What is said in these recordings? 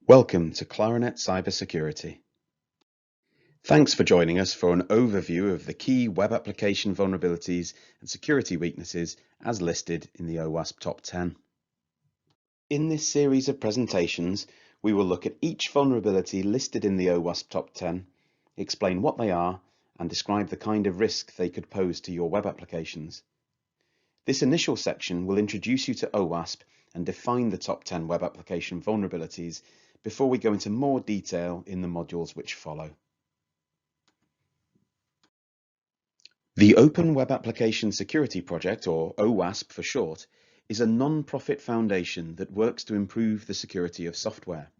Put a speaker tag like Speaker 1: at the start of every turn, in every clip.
Speaker 1: Welcome to Claranet Cybersecurity. Thanks for joining us for an overview of the key web application vulnerabilities and security weaknesses as listed in the OWASP Top 10. In this series of presentations, we will look at each vulnerability listed in the OWASP Top 10, explain what they are, and describe the kind of risk they could pose to your web applications. This initial section will introduce you to OWASP and define the top 10 web application vulnerabilities before we go into more detail in the modules which follow. The Open Web Application Security Project, or OWASP for short, is a non-profit foundation that works to improve the security of software.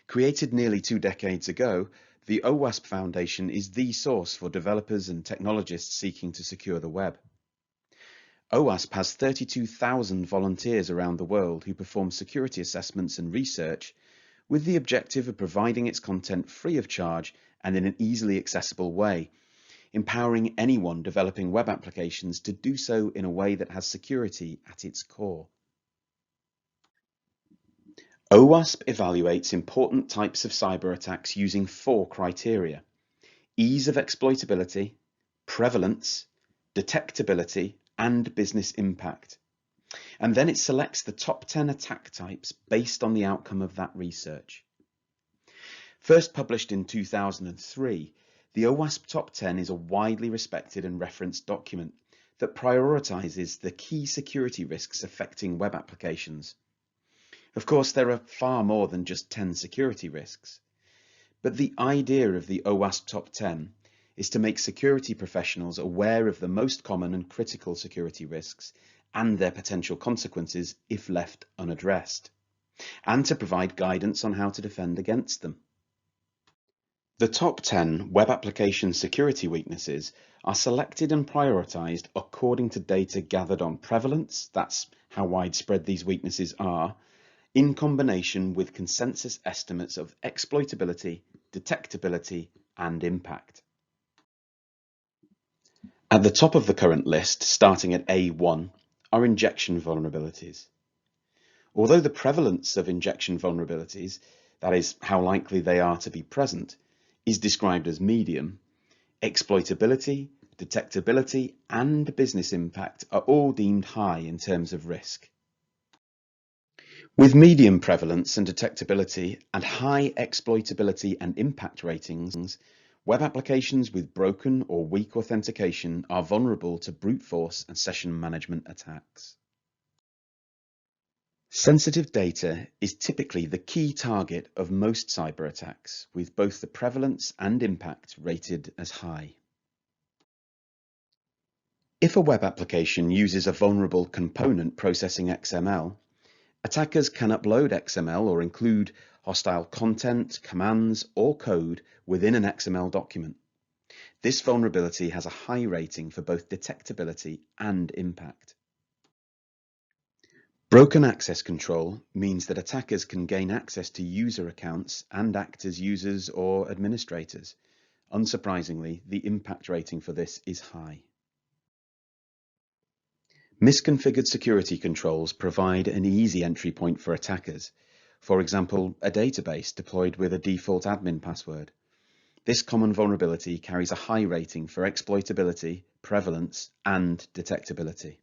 Speaker 1: Created nearly 2 decades ago, the OWASP Foundation is the source for developers and technologists seeking to secure the web. OWASP has 32,000 volunteers around the world who perform security assessments and research with the objective of providing its content free of charge and in an easily accessible way, empowering anyone developing web applications to do so in a way that has security at its core. OWASP evaluates important types of cyber attacks using 4 criteria: ease of exploitability, prevalence, detectability, and business impact. And then it selects the top 10 attack types based on the outcome of that research. First published in 2003, the OWASP Top 10 is a widely respected and referenced document that prioritizes the key security risks affecting web applications. Of course, there are far more than just 10 security risks, but the idea of the OWASP Top 10 is to make security professionals aware of the most common and critical security risks and their potential consequences if left unaddressed, and to provide guidance on how to defend against them. The top 10 web application security weaknesses are selected and prioritized according to data gathered on prevalence, that's how widespread these weaknesses are, in combination with consensus estimates of exploitability, detectability, and impact. At the top of the current list, starting at A1, are injection vulnerabilities. Although the prevalence of injection vulnerabilities, that is, how likely they are to be present, is described as medium, exploitability, detectability, and business impact are all deemed high in terms of risk. With medium prevalence and detectability and high exploitability and impact ratings, web applications with broken or weak authentication are vulnerable to brute force and session management attacks. Sensitive data is typically the key target of most cyber attacks, with both the prevalence and impact rated as high. If a web application uses a vulnerable component processing XML, attackers can upload XML or include hostile content, commands, or code within an XML document. This vulnerability has a high rating for both detectability and impact. Broken access control means that attackers can gain access to user accounts and act as users or administrators. Unsurprisingly, the impact rating for this is high. Misconfigured security controls provide an easy entry point for attackers. For example, a database deployed with a default admin password. This common vulnerability carries a high rating for exploitability, prevalence, and detectability.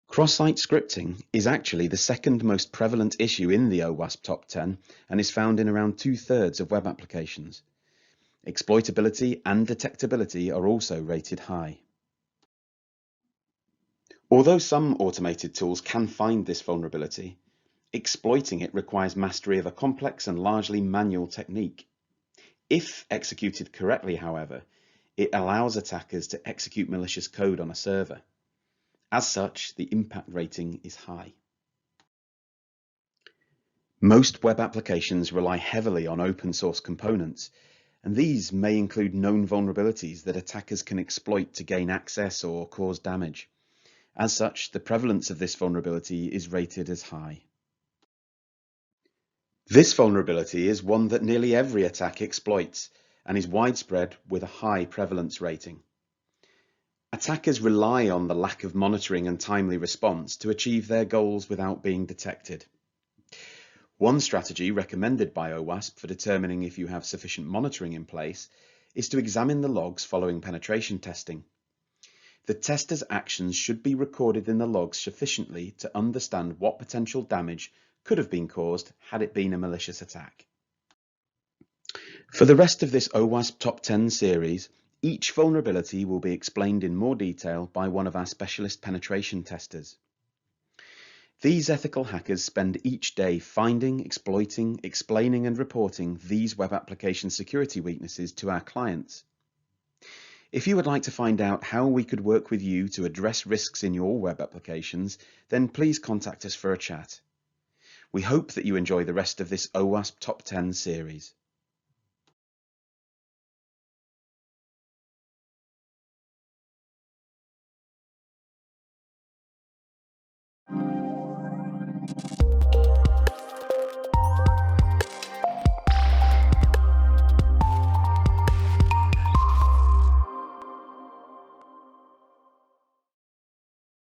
Speaker 1: Cross-site scripting is actually the second most prevalent issue in the OWASP Top 10 and is found in around 2/3 of web applications. Exploitability and detectability are also rated high. Although some automated tools can find this vulnerability, exploiting it requires mastery of a complex and largely manual technique. If executed correctly, however, it allows attackers to execute malicious code on a server. As such, the impact rating is high. Most web applications rely heavily on open source components, and these may include known vulnerabilities that attackers can exploit to gain access or cause damage. As such, the prevalence of this vulnerability is rated as high. This vulnerability is one that nearly every attack exploits and is widespread with a high prevalence rating. Attackers rely on the lack of monitoring and timely response to achieve their goals without being detected. One strategy recommended by OWASP for determining if you have sufficient monitoring in place is to examine the logs following penetration testing. The tester's actions should be recorded in the logs sufficiently to understand what potential damage could have been caused had it been a malicious attack. For the rest of this OWASP Top 10 series, each vulnerability will be explained in more detail by one of our specialist penetration testers. These ethical hackers spend each day finding, exploiting, explaining and reporting these web application security weaknesses to our clients. If you would like to find out how we could work with you to address risks in your web applications, then please contact us for a chat. We hope that you enjoy the rest of this OWASP Top 10 series.